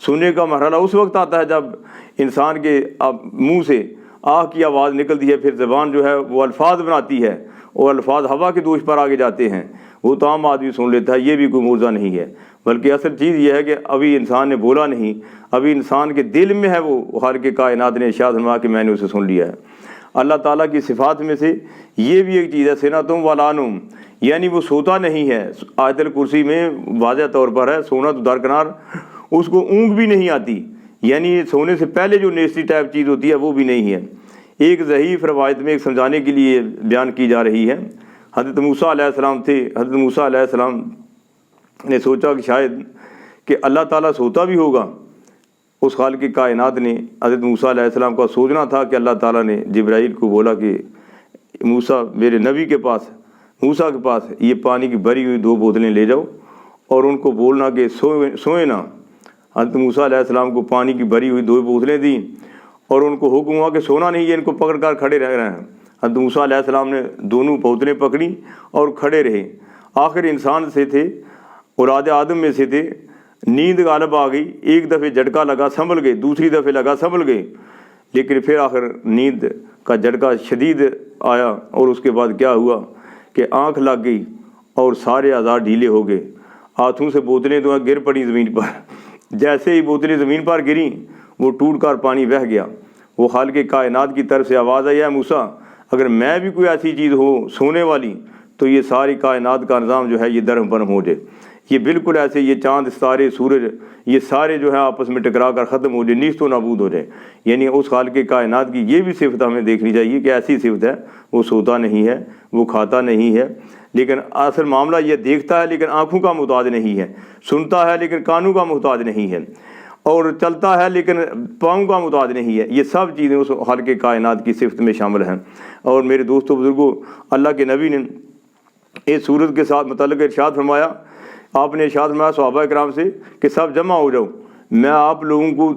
سونے کا مرحلہ اس وقت آتا ہے جب انسان کے منہ سے آہ کی آواز نکلتی ہے، پھر زبان جو ہے وہ الفاظ بناتی ہے، اور الفاظ ہوا کے دوش پر آگے جاتے ہیں، وہ تو عام آدمی سن لیتا ہے۔ یہ بھی کوئی معجزہ نہیں ہے، بلکہ اصل چیز یہ ہے کہ ابھی انسان نے بولا نہیں، ابھی انسان کے دل میں ہے وہ خالق کائنات نے ارشاد فرمایا کہ میں نے اسے سن لیا ہے۔ اللہ تعالیٰ کی صفات میں سے یہ بھی ایک چیز ہے سنتم ولا نوم، یعنی وہ سوتا نہیں ہے۔ آیت الکرسی میں واضح طور پر ہے، سونا تو درکنار، اس کو اونگ بھی نہیں آتی، یعنی سونے سے پہلے جو نیستی ٹائپ چیز ہوتی ہے وہ بھی نہیں ہے۔ ایک ضعیف روایت میں ایک سمجھانے کے لیے بیان کی جا رہی ہے، حضرت موسیٰ علیہ السلام تھے، حضرت موسیٰ علیہ السلام نے سوچا کہ شاید کہ اللہ تعالیٰ سوتا بھی ہوگا۔ اس خالق کائنات نے حضرت موسیٰ علیہ السلام کا سوچنا تھا کہ اللہ تعالیٰ نے جبرائیل کو بولا کہ موسیٰ میرے نبی کے پاس، موسیٰ کے پاس یہ پانی کی بھری ہوئی 2 بوتلیں لے جاؤ اور ان کو بولنا کہ سوئیں نہ۔ حضرت موسیٰ علیہ السلام کو پانی کی بھری ہوئی 2 بوتلیں دیں اور ان کو حکم ہوا کہ سونا نہیں ہے، ان کو پکڑ کر کھڑے رہ رہے ہیں۔ حضرت موسیٰ علیہ السلام نے دونوں بوتلیں پکڑیں اور کھڑے رہے۔ آخر انسان سے تھے، اولاد آدم میں سے تھے، نیند غالب آ گئی، ایک دفعہ جھٹکا لگا سنبھل گئے، دوسری دفعہ لگا سنبھل گئے، لیکن پھر آخر نیند کا جھٹکا شدید آیا، اور اس کے بعد کیا ہوا کہ آنکھ لگ گئی اور سارے اعضاء ڈھیلے ہو گئے، ہاتھوں سے بوتلیں تو گر پڑیں زمین پر۔ جیسے ہی بوتلیں زمین پر گریں وہ ٹوٹ کر پانی بہہ گیا۔ وہ خالق کائنات کی طرف سے آواز آئی، اے موسیٰ اگر میں بھی کوئی ایسی چیز ہو سونے والی تو یہ ساری کائنات کا نظام جو ہے یہ درہم برہم ہو جائے، یہ بالکل ایسے یہ چاند ستارے سورج یہ سارے جو ہے آپس میں ٹکرا کر ختم ہو جائے، نیست و نابود ہو جائے۔ یعنی اس خالق کائنات کی یہ بھی صفت ہمیں دیکھنی چاہیے کہ ایسی صفت ہے، وہ سوتا نہیں ہے، وہ کھاتا نہیں ہے، لیکن اصل معاملہ یہ دیکھتا ہے لیکن آنکھوں کا محتاج نہیں ہے، سنتا ہے لیکن کانوں کا محتاج نہیں ہے، اور چلتا ہے لیکن پاؤں کا محتاج نہیں ہے۔ یہ سب چیزیں اس خالق کائنات کی صفت میں شامل ہیں۔ اور میرے دوستو بزرگوں، اللہ کے نبی نے اس صورت کے ساتھ متعلق ارشاد فرمایا، آپ نے ارشاد فرمایا صحابہ کرام سے کہ سب جمع ہو جاؤ، میں آپ لوگوں کو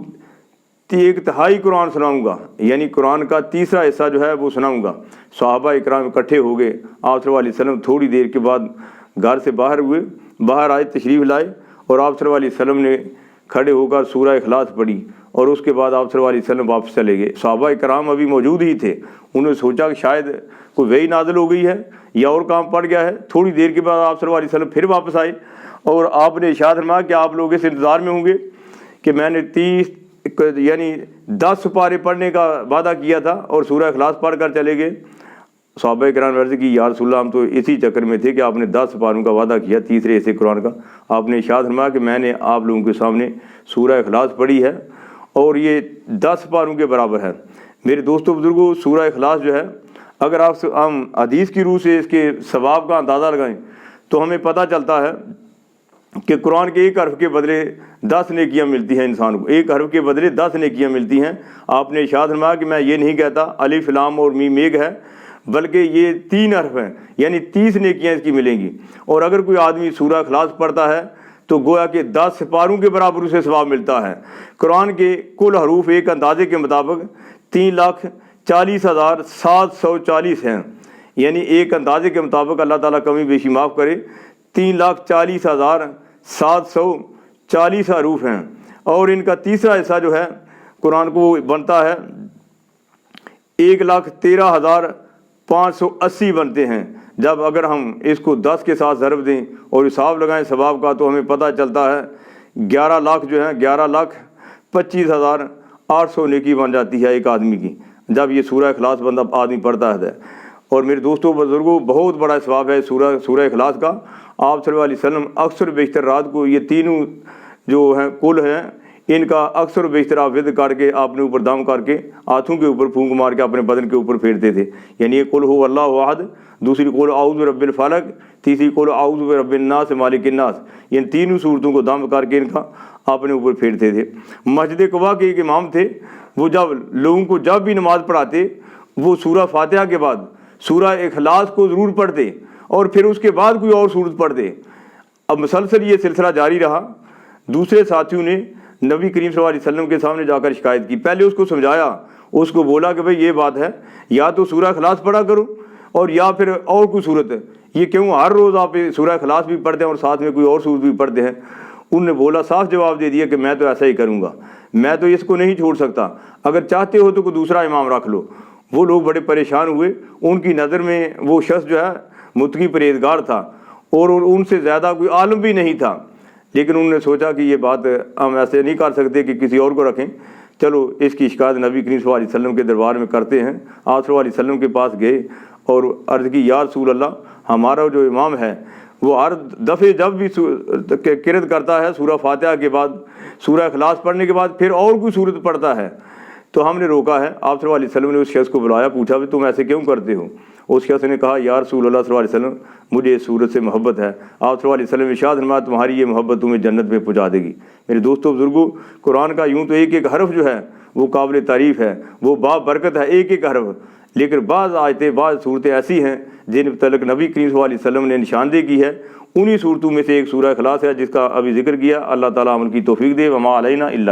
1/3 قرآن سناؤں گا، یعنی قرآن کا تیسرا حصہ جو ہے وہ سناؤں گا۔ صحابہ کرام اکٹھے ہو گئے۔ آپ صلی اللہ علیہ وسلم تھوڑی دیر کے بعد گھر سے باہر ہوئے، باہر آئے، تشریف لائے، اور آپ صلی اللہ علیہ وسلم نے کھڑے ہو کر سورہ اخلاص پڑھی، اور اس کے بعد آپ صلی اللہ علیہ وسلم واپس چلے گئے۔ صحابہ کرام ابھی موجود ہی تھے، انہوں نے سوچا کہ شاید کوئی وحی نازل ہو گئی ہے یا اور کام پڑ گیا ہے۔ تھوڑی دیر کے بعد آپ صلی اللہ علیہ وسلم پھر واپس آئے، اور آپ نے ارشاد فرمایا کہ آپ لوگ اس انتظار میں ہوں گے کہ میں نے 10 سپارے پڑھنے کا وعدہ کیا تھا، اور سورہ اخلاص پڑھ کر چلے گئے۔ صحابہ کرام نے عرض کی یا رسول اللہ ہم تو اسی چکر میں تھے کہ آپ نے 10 سپاروں کا وعدہ کیا، تیسرے حصے قرآن کا۔ آپ نے ارشاد فرمایا کہ میں نے آپ لوگوں کے سامنے سورہ اخلاص پڑھی ہے، اور یہ 10 سپاروں کے برابر ہے۔ میرے دوستو بزرگوں، سورہ اخلاص جو ہے، اگر ہم حدیث کی روح سے اس کے ثواب کا اندازہ لگائیں تو ہمیں پتہ چلتا ہے کہ قرآن کے ایک حرف کے بدلے 10 نیکیاں ملتی ہیں انسان کو، ایک حرف کے بدلے 10 نیکیاں ملتی ہیں۔ آپ نے ارشاد فرمایا کہ میں یہ نہیں کہتا الف لام اور میم ایک ہے، بلکہ یہ 3 حرف ہیں، یعنی 30 نیکیاں اس کی ملیں گی۔ اور اگر کوئی آدمی سورہ اخلاص پڑھتا ہے تو گویا کہ 10 سپاروں کے برابر اسے ثواب ملتا ہے۔ قرآن کے کل حروف ایک اندازے کے مطابق 3,40,740 ہیں، یعنی ایک اندازے کے مطابق اللہ تعالیٰ کمی بیشی معاف کرے 3,40,740 حروف ہیں، اور ان کا تیسرا حصہ جو ہے قرآن کو بنتا ہے 1,13,580 بنتے ہیں۔ جب اگر ہم اس کو 10 کے ساتھ ضرب دیں اور حساب لگائیں ثواب کا، تو ہمیں پتہ چلتا ہے 11 لاکھ جو ہیں 11,25,800 نیکی بن جاتی ہے ایک آدمی کی، جب یہ سورہ اخلاص بندہ آدمی پڑھتا ہے۔ اور میرے دوستوں بزرگوں، بہت بڑا ثواب ہے سورہ اخلاص کا۔ آپ صلی اللہ علیہ وسلم اکثر بیشتر رات کو یہ تینوں جو ہیں کل ہیں، ان کا اکثر بیشتر آپ ود کر کے اپنے اوپر دم کر کے ہاتھوں کے اوپر پھونک مار کے اپنے بدن کے اوپر پھیرتے تھے۔ یعنی یہ قل هو اللہ احد، دوسری قل اعوذ برب الفلق، تیسری قل اعوذ برب الناس مالک الناس، ان تینوں صورتوں کو دم کر کے ان کا اپنے اوپر پھیرتے تھے۔ مسجد قباء کے ایک امام تھے، وہ جب لوگوں کو جب بھی نماز پڑھاتے وہ سورہ فاتحہ کے بعد سورہ اخلاص کو ضرور پڑھتے، اور پھر اس کے بعد کوئی اور صورت پڑھتے۔ اب مسلسل یہ سلسلہ جاری رہا۔ دوسرے ساتھیوں نے نبی کریم صلی اللہ علیہ وسلم کے سامنے جا کر شکایت کی، پہلے اس کو سمجھایا، اس کو بولا کہ بھئی یہ بات ہے، یا تو سورہ اخلاص پڑھا کرو اور یا پھر اور کوئی صورت ہے، یہ کیوں ہر روز آپ سورہ اخلاص بھی پڑھتے ہیں اور ساتھ میں کوئی اور صورت بھی پڑھتے ہیں؟ انہوں نے بولا، صاف جواب دے دیا کہ میں تو ایسا ہی کروں گا، میں تو اس کو نہیں چھوڑ سکتا، اگر چاہتے ہو تو کوئی دوسرا امام رکھ لو۔ وہ لوگ بڑے پریشان ہوئے، ان کی نظر میں وہ شخص جو ہے متقی پرہیزگار تھا اور ان سے زیادہ کوئی عالم بھی نہیں تھا، لیکن انہوں نے سوچا کہ یہ بات ہم ایسے نہیں کر سکتے کہ کسی اور کو رکھیں، چلو اس کی شکایت نبی کریم صلی اللہ علیہ وسلم کے دربار میں کرتے ہیں۔ آپ صلی اللہ علیہ وسلم کے پاس گئے اور عرض کی، یا رسول اللہ، ہمارا جو امام ہے وہ ہر دفعے جب بھی قرأت کرتا ہے سورہ فاتحہ کے بعد، سورہ اخلاص پڑھنے کے بعد پھر اور کوئی سورت پڑھتا ہے، تو ہم نے روکا ہے۔ آپ صلی اللہ علیہ وسلم نے اس شخص کو بلایا، پوچھا بھی تم ایسے کیوں کرتے ہو؟ اس شخص نے کہا، یا رسول اللہ صلی اللہ علیہ وسلم، مجھے اس سورت سے محبت ہے۔ آپ صلی اللہ علیہ وسلم ارشاد فرمایا، تمہاری یہ محبت تمہیں جنت میں پہنچا دے گی۔ میرے دوستوں بزرگوں، قرآن کا یوں تو ایک ایک حرف جو ہے وہ قابل تعریف ہے، وہ باب برکت ہے، ایک ایک حرف، لیکن بعض آیتیں، بعض صورتیں ایسی ہیں جن تلک نبی کریم صلی اللہ علیہ وسلم نے نشاندہی کی ہے۔ انہی صورتوں میں سے ایک سورہ اخلاص ہے جس کا ابھی ذکر کیا۔ اللہ تعالیٰ عمل کی توفیق دے۔ وما علینا الا